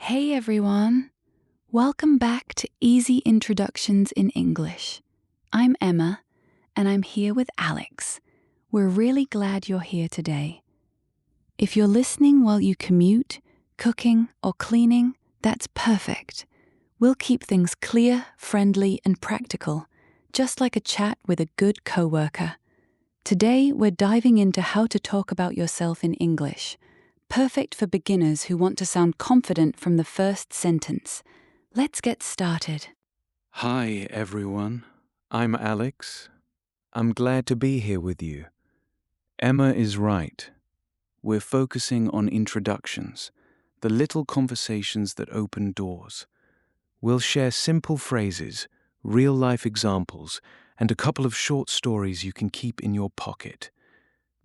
Hey everyone! Welcome back to Easy Introductions in English. I'm Emma, and I'm here with Alex. We're really glad you're here today. If you're listening while you commute, cooking, or cleaning, that's perfect. We'll keep things clear, friendly, and practical, just like a chat with a good coworker. Today, we're diving into how to talk about yourself in English. Perfect for beginners who want to sound confident from the first sentence. Let's get started. Hi, everyone. I'm Alex. I'm glad to be here with you. Emma is right. We're focusing on introductions, the little conversations that open doors. We'll share simple phrases, real-life examples, and a couple of short stories you can keep in your pocket.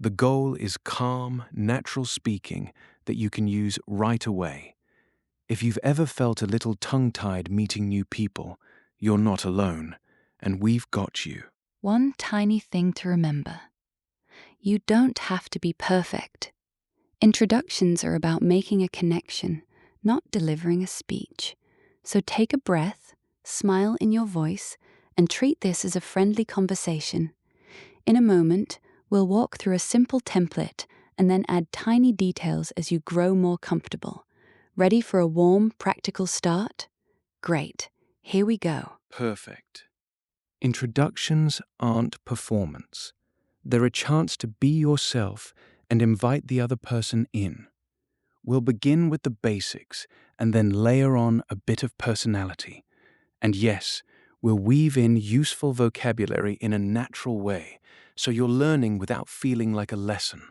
The goal is calm, natural speaking that you can use right away. If you've ever felt a little tongue-tied meeting new people, you're not alone, and we've got you. One tiny thing to remember. You don't have to be perfect. Introductions are about making a connection, not delivering a speech. So take a breath, smile in your voice, and treat this as a friendly conversation. In a moment, we'll walk through a simple template and then add tiny details as you grow more comfortable. Ready for a warm, practical start? Great. Here we go. Perfect. Introductions aren't performance. They're a chance to be yourself and invite the other person in. We'll begin with the basics and then layer on a bit of personality. And yes, we'll weave in useful vocabulary in a natural way, so you're learning without feeling like a lesson.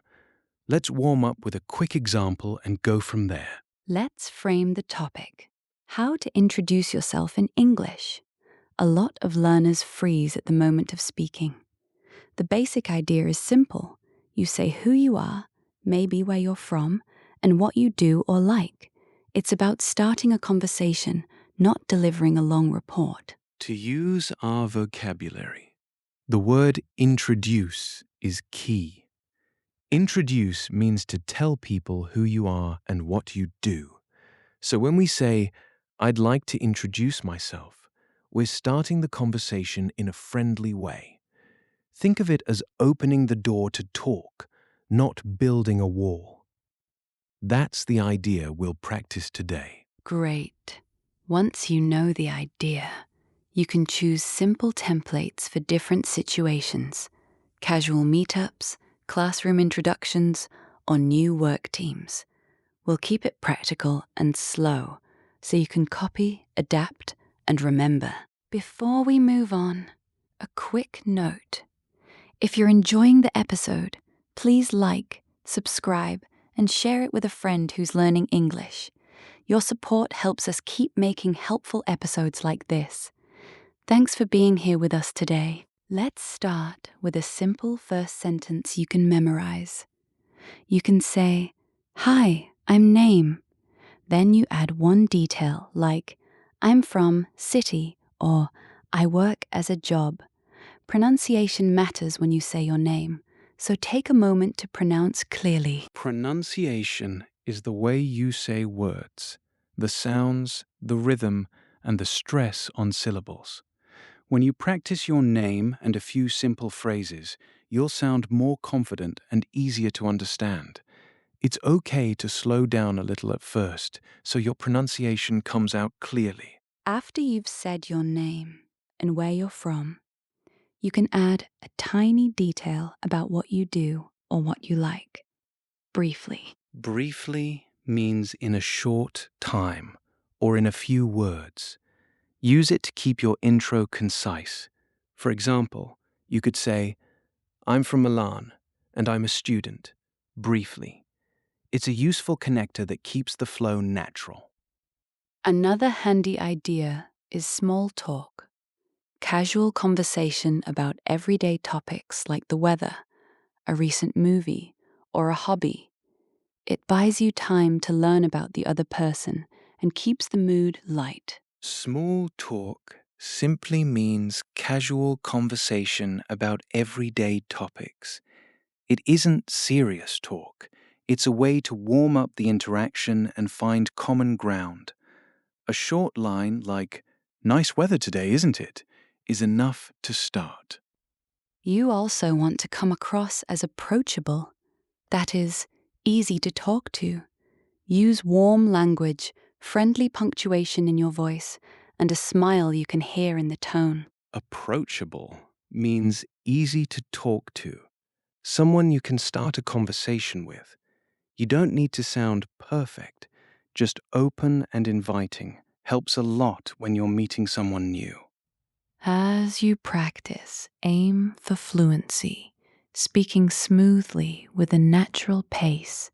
Let's warm up with a quick example and go from there. Let's frame the topic. How to introduce yourself in English. A lot of learners freeze at the moment of speaking. The basic idea is simple. You say who you are, maybe where you're from, and what you do or like. It's about starting a conversation, not delivering a long report. To use our vocabulary, the word introduce is key. Introduce means to tell people who you are and what you do. So when we say, I'd like to introduce myself, we're starting the conversation in a friendly way. Think of it as opening the door to talk, not building a wall. That's the idea we'll practice today. Great. Once you know the idea, you can choose simple templates for different situations, casual meetups, classroom introductions, or new work teams. We'll keep it practical and slow so you can copy, adapt, and remember. Before we move on, a quick note. If you're enjoying the episode, please like, subscribe, and share it with a friend who's learning English. Your support helps us keep making helpful episodes like this. Thanks for being here with us today. Let's start with a simple first sentence you can memorize. You can say, "Hi, I'm Name." Then you add one detail like, "I'm from city," or "I work as a job." Pronunciation matters when you say your name, so take a moment to pronounce clearly. Pronunciation is the way you say words, the sounds, the rhythm, and the stress on syllables. When you practice your name and a few simple phrases, you'll sound more confident and easier to understand. It's okay to slow down a little at first, so your pronunciation comes out clearly. After you've said your name and where you're from, you can add a tiny detail about what you do or what you like. Briefly. Briefly means in a short time or in a few words. Use it to keep your intro concise. For example, you could say, I'm from Milan and I'm a student. Briefly. It's a useful connector that keeps the flow natural. Another handy idea is small talk. Casual conversation about everyday topics like the weather, a recent movie, or a hobby. It buys you time to learn about the other person and keeps the mood light. Small talk simply means casual conversation about everyday topics. It isn't serious talk. It's a way to warm up the interaction and find common ground. A short line like, "Nice weather today, isn't it?" is enough to start. You also want to come across as approachable, that is, easy to talk to. Use warm language, friendly punctuation in your voice, and a smile you can hear in the tone. Approachable means easy to talk to, someone you can start a conversation with. You don't need to sound perfect, just open and inviting helps a lot when you're meeting someone new. As you practice, aim for fluency, speaking smoothly with a natural pace.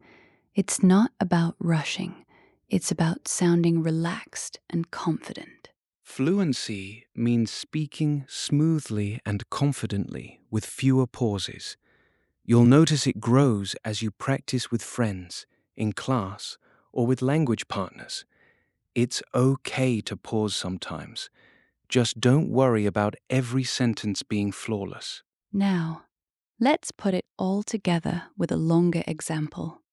It's not about rushing, it's about sounding relaxed and confident. Fluency means speaking smoothly and confidently with fewer pauses. You'll notice it grows as you practice with friends, in class, or with language partners. It's okay to pause sometimes. Just don't worry about every sentence being flawless. Now, let's put it all together with a longer example.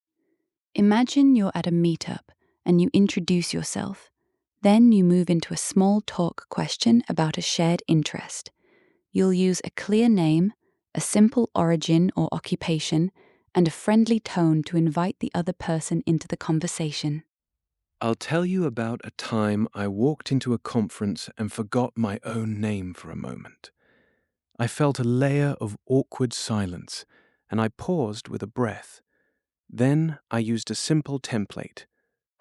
Imagine you're at a meetup and you introduce yourself. Then you move into a small talk question about a shared interest. You'll use a clear name, a simple origin or occupation, and a friendly tone to invite the other person into the conversation. I'll tell you about a time I walked into a conference and forgot my own name for a moment. I felt a layer of awkward silence, and I paused with a breath. Then I used a simple template.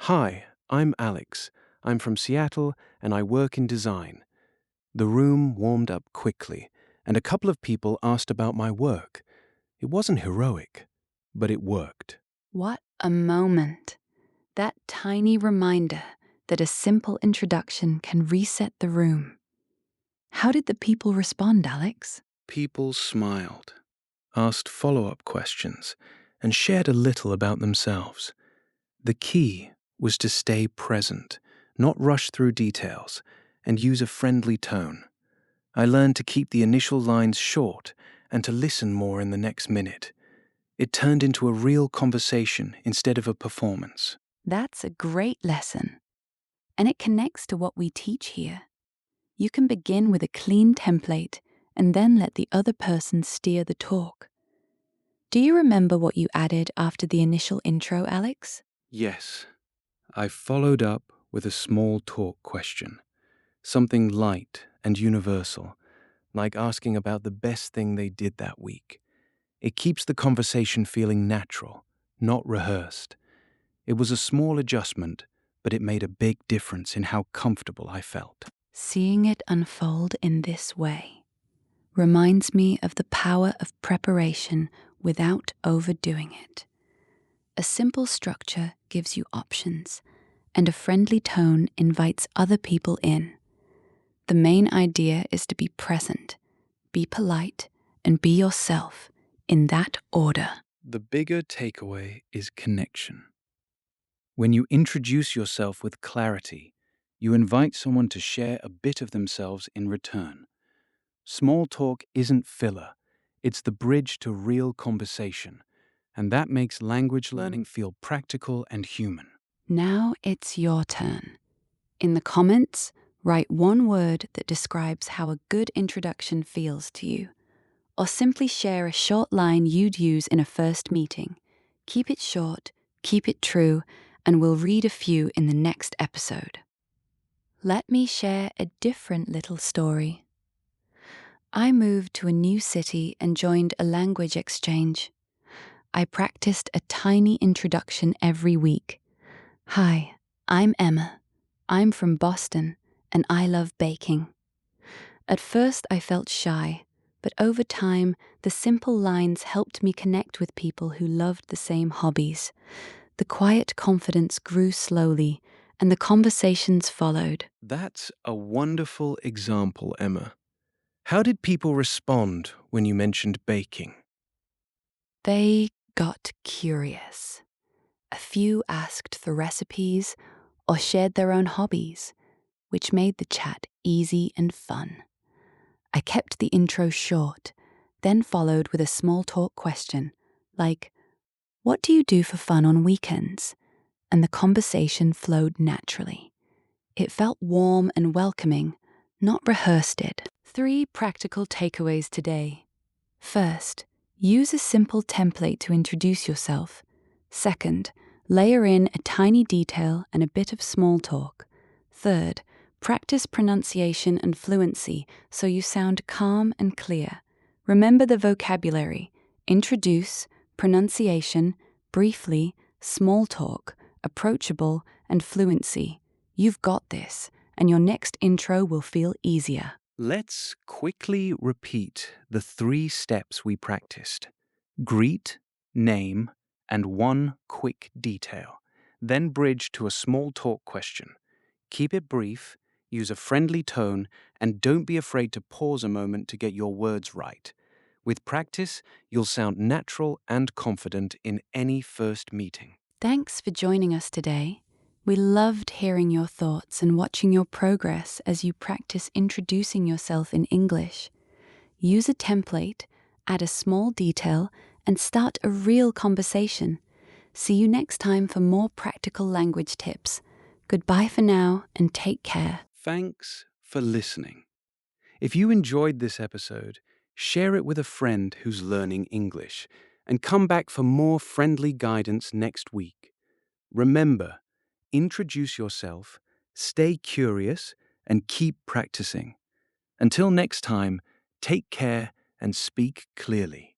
"Hi, I'm Alex. I'm from Seattle and I work in design." The room warmed up quickly, and a couple of people asked about my work. It wasn't heroic, but it worked. What a moment! That tiny reminder that a simple introduction can reset the room. How did the people respond, Alex? People smiled, asked follow-up questions, and shared a little about themselves. The key was to stay present, not rush through details, and use a friendly tone. I learned to keep the initial lines short and to listen more in the next minute. It turned into a real conversation instead of a performance. That's a great lesson. And it connects to what we teach here. You can begin with a clean template and then let the other person steer the talk. Do you remember what you added after the initial intro, Alex? Yes, I followed up with a small talk question, something light and universal, like asking about the best thing they did that week. It keeps the conversation feeling natural, not rehearsed. It was a small adjustment, but it made a big difference in how comfortable I felt. Seeing it unfold in this way reminds me of the power of preparation without overdoing it. A simple structure gives you options, and a friendly tone invites other people in. The main idea is to be present, be polite, and be yourself in that order. The bigger takeaway is connection. When you introduce yourself with clarity, you invite someone to share a bit of themselves in return. Small talk isn't filler, it's the bridge to real conversation, and that makes language learning feel practical and human. Now it's your turn. In the comments, write one word that describes how a good introduction feels to you, or simply share a short line you'd use in a first meeting. Keep it short, keep it true, and we'll read a few in the next episode. Let me share a different little story. I moved to a new city and joined a language exchange. I practiced a tiny introduction every week. Hi, I'm Emma. I'm from Boston, and I love baking. At first, I felt shy, but over time, the simple lines helped me connect with people who loved the same hobbies. The quiet confidence grew slowly, and the conversations followed. That's a wonderful example, Emma. How did people respond when you mentioned baking? They got curious. A few asked for recipes or shared their own hobbies, which made the chat easy and fun. I kept the intro short, then followed with a small talk question, like, "What do you do for fun on weekends?" And the conversation flowed naturally. It felt warm and welcoming, not rehearsed. 3 practical takeaways today. First, use a simple template to introduce yourself. Second, layer in a tiny detail and a bit of small talk. Third, practice pronunciation and fluency so you sound calm and clear. Remember the vocabulary: introduce, pronunciation, briefly, small talk, approachable, and fluency. You've got this, and your next intro will feel easier. Let's quickly repeat the 3 steps we practiced: greet, name, and one quick detail. Then bridge to a small talk question. Keep it brief, use a friendly tone, and don't be afraid to pause a moment to get your words right. With practice, you'll sound natural and confident in any first meeting. Thanks for joining us today. We loved hearing your thoughts and watching your progress as you practice introducing yourself in English. Use a template, add a small detail, and start a real conversation. See you next time for more practical language tips. Goodbye for now and take care. Thanks for listening. If you enjoyed this episode, share it with a friend who's learning English, and come back for more friendly guidance next week. Remember, introduce yourself, stay curious, and keep practicing. Until next time, take care and speak clearly.